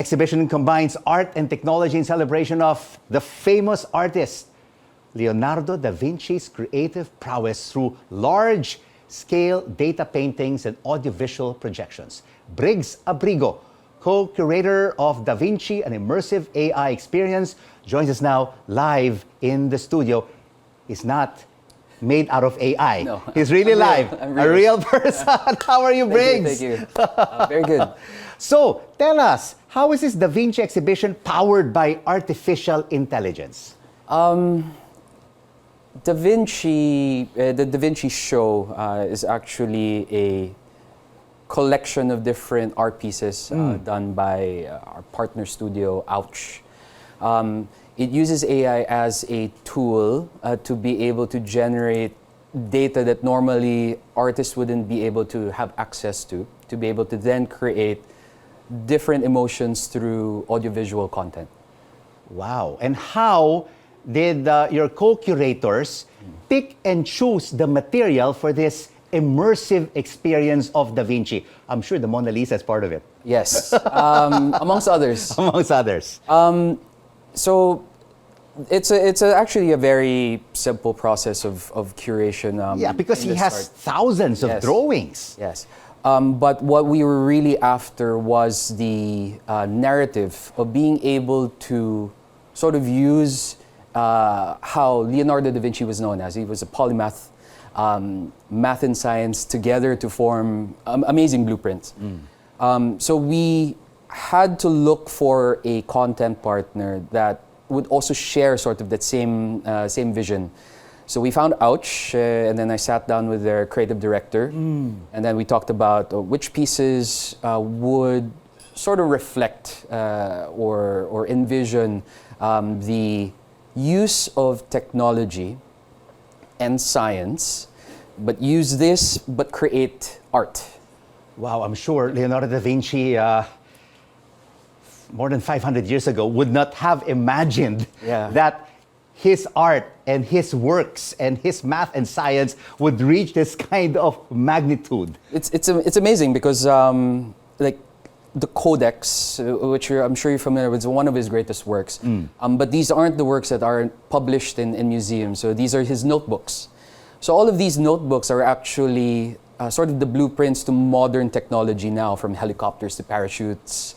Exhibition combines art and technology in celebration of the famous artist Leonardo da Vinci's creative prowess through large-scale data paintings and audiovisual projections. Briggs Abrigo, Co-Curator of Da Vinci, an Immersive AI Experience, joins us now live in the studio. He's not made out of AI. No, he's really live, a real person. How are you, Briggs? Thank you. Very good. So, tell us, how is this Da Vinci exhibition powered by artificial intelligence? The Da Vinci show is actually a collection of different art pieces done by our partner studio, Ouch. It uses AI as a tool to be able to generate data that normally artists wouldn't be able to have access to be able to then create different emotions through audiovisual content. Wow. And how did your co-curators pick and choose the material for this immersive experience of Da Vinci? I'm sure the Mona Lisa is part of it. Yes, amongst others. Amongst others. So it's actually a very simple process of curation. Yeah, because he has thousands of drawings. Yes. But what we were really after was the narrative of being able to sort of use how Leonardo da Vinci was known as. He was a polymath, math and science together to form amazing blueprints. So we had to look for a content partner that would also share sort of that same vision. So we found Ouch, and then I sat down with their creative director, and then we talked about which pieces would sort of reflect or envision the use of technology and science, but use this, but create art. Wow, I'm sure Leonardo da Vinci, more than 500 years ago, would not have imagined that his art and his works and his math and science would reach this kind of magnitude. It's amazing because like the Codex, which I'm sure you're familiar with, is one of his greatest works. But these aren't the works that are published in museums. So these are his notebooks. So all of these notebooks are actually sort of the blueprints to modern technology now, from helicopters to parachutes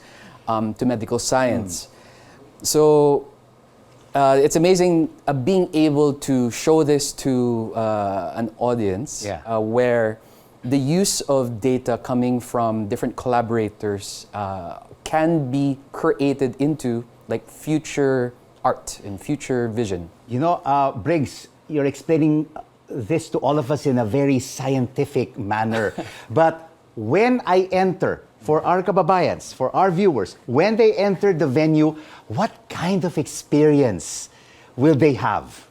to medical science. So it's amazing being able to show this to an audience where the use of data coming from different collaborators can be created into like future art and future vision. You know, Briggs, you're explaining this to all of us in a very scientific manner. But when I enter, for our kababayans, for our viewers, when they enter the venue, what kind of experience will they have?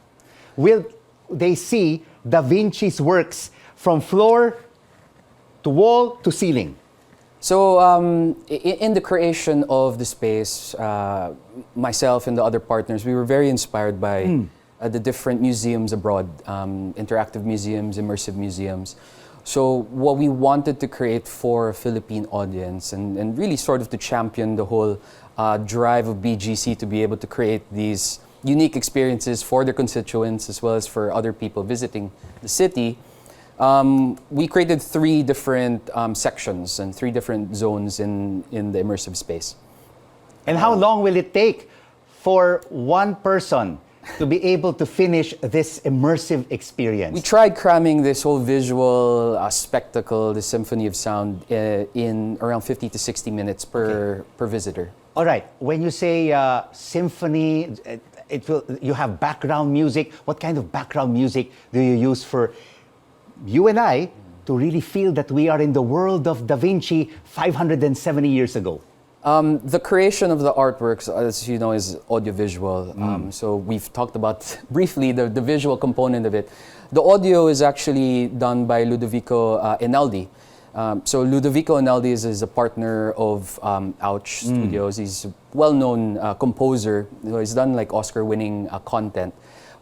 Will they see Da Vinci's works from floor to wall to ceiling? So in the creation of the space, myself and the other partners, we were very inspired by the different museums abroad, interactive museums, immersive museums. So what we wanted to create for a Philippine audience and really sort of to champion the whole drive of BGC to be able to create these unique experiences for their constituents as well as for other people visiting the city, we created 3 different sections and 3 different zones in the immersive space. And how long will it take for one person to be able to finish this immersive experience? We tried cramming this whole visual spectacle, the symphony of sound, in around 50 to 60 minutes per visitor. All right. When you say symphony, you have background music. What kind of background music do you use for you and I to really feel that we are in the world of Da Vinci 570 years ago? The creation of the artworks, as you know, is audiovisual. So we've talked about briefly the visual component of it. The audio is actually done by Ludovico Einaudi. So Ludovico Einaudi is a partner of Ouch Studios. He's a well-known composer. He's done like Oscar-winning content.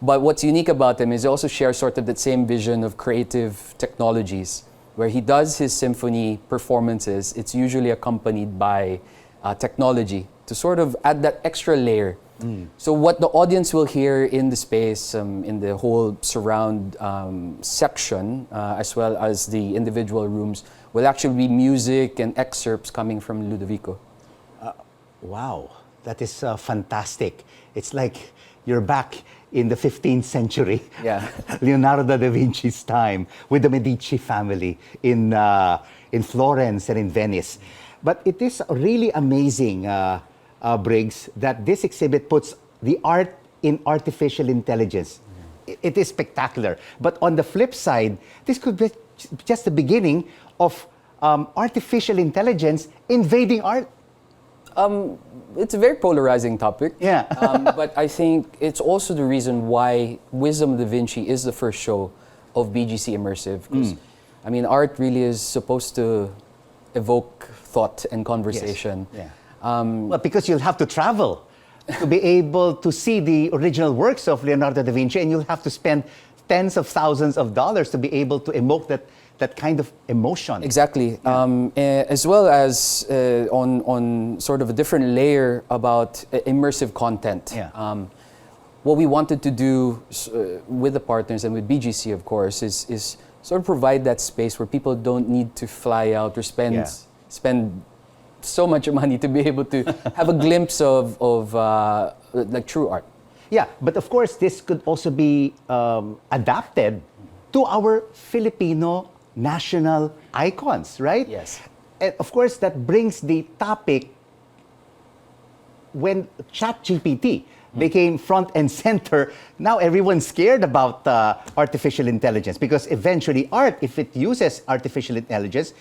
But what's unique about him is he also shares sort of that same vision of creative technologies. Where he does his symphony performances, it's usually accompanied by technology to sort of add that extra layer. So what the audience will hear in the space, in the whole surround section, as well as the individual rooms, will actually be music and excerpts coming from Ludovico. Wow, that is fantastic. It's like you're back in the 15th century, Yeah. Leonardo da Vinci's time, with the Medici family in Florence and in Venice. But it is really amazing, Briggs, that this exhibit puts the art in artificial intelligence. It is spectacular. But on the flip side, this could be just the beginning of artificial intelligence invading art. It's a very polarizing topic. Yeah. But I think it's also the reason why Wisdom of Da Vinci is the first show of BGC Immersive. 'Cause, I mean, art really is supposed to evoke thought and conversation. Yes. Yeah. Well, because you'll have to travel to be able to see the original works of Leonardo da Vinci, and you'll have to spend tens of thousands of dollars to be able to evoke that kind of emotion. Exactly. As well as on sort of a different layer about immersive content. Yeah. What we wanted to do with the partners and with BGC, of course, is sort of provide that space where people don't need to fly out or spend so much money to be able to have a glimpse of like true art. Yeah, but of course, this could also be adapted to our Filipino national icons, right? Yes. And of course, that brings the topic when ChatGPT became front and center. Now everyone's scared about artificial intelligence because eventually art, if it uses artificial intelligence,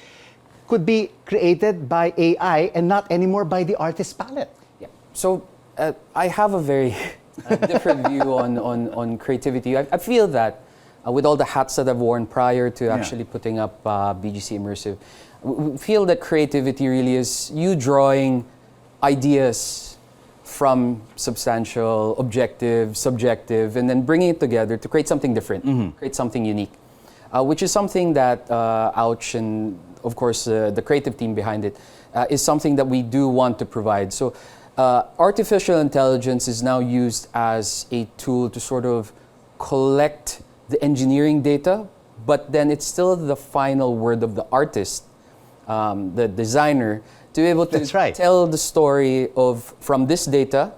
could be created by AI and not anymore by the artist's palette. Yeah. So I have a very different view on creativity. I feel that with all the hats that I've worn prior to actually putting up BGC Immersive, we feel that creativity really is you drawing ideas from substantial, objective, subjective, and then bringing it together to create something different, create something unique, which is something that Ouch and of course the creative team behind it is something that we do want to provide. So artificial intelligence is now used as a tool to sort of collect the engineering data, but then it's still the final word of the artist, the designer, to be able to tell the story of, from this data,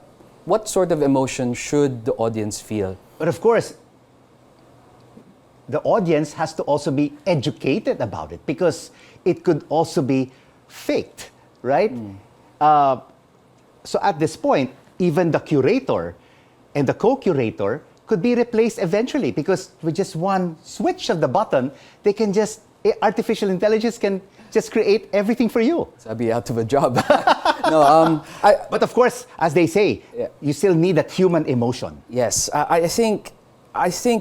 what sort of emotion should the audience feel. But of course, the audience has to also be educated about it because it could also be faked, right? So at this point, even the curator and the co-curator could be replaced eventually because with just one switch of the button, they can just, artificial intelligence can just create everything for you. So I'd be out of a job. No, but of course, as they say, you still need that human emotion. Yes, I think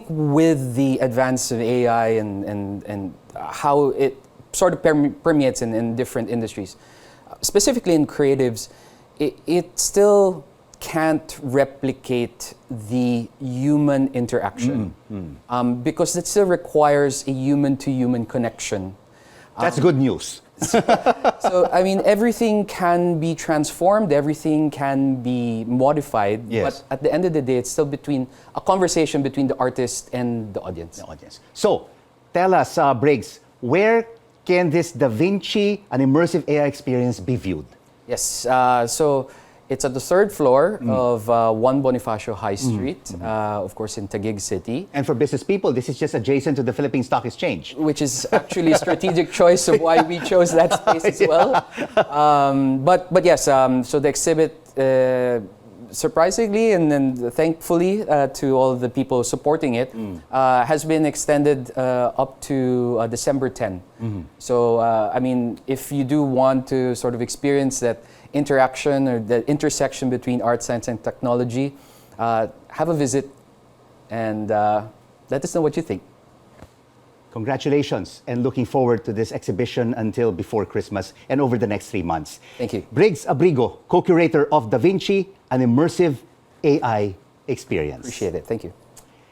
with the advance of AI and how it sort of permeates in different industries, specifically in creatives, it still can't replicate the human interaction because it still requires a human-to-human connection. That's good news. So, I mean, everything can be transformed, everything can be modified, but at the end of the day, it's still a conversation between the artist and the audience. So, tell us, Briggs, where can this Da Vinci, an immersive AI experience, be viewed? Yes, so it's at the third floor of 1 Bonifacio High Street, of course in Taguig City. And for business people, this is just adjacent to the Philippine Stock Exchange. Which is actually a strategic choice of why we chose that space as well. But yes, so the exhibit, surprisingly and then thankfully to all the people supporting it, has been extended up to December 10. So, I mean, if you do want to sort of experience that interaction or the intersection between art, science, and technology, have a visit and let us know what you think. Congratulations, and looking forward to this exhibition until before Christmas and over the next 3 months. Thank you. Briggs Abrigo, co-curator of Da Vinci, an immersive AI experience. Appreciate it. Thank you.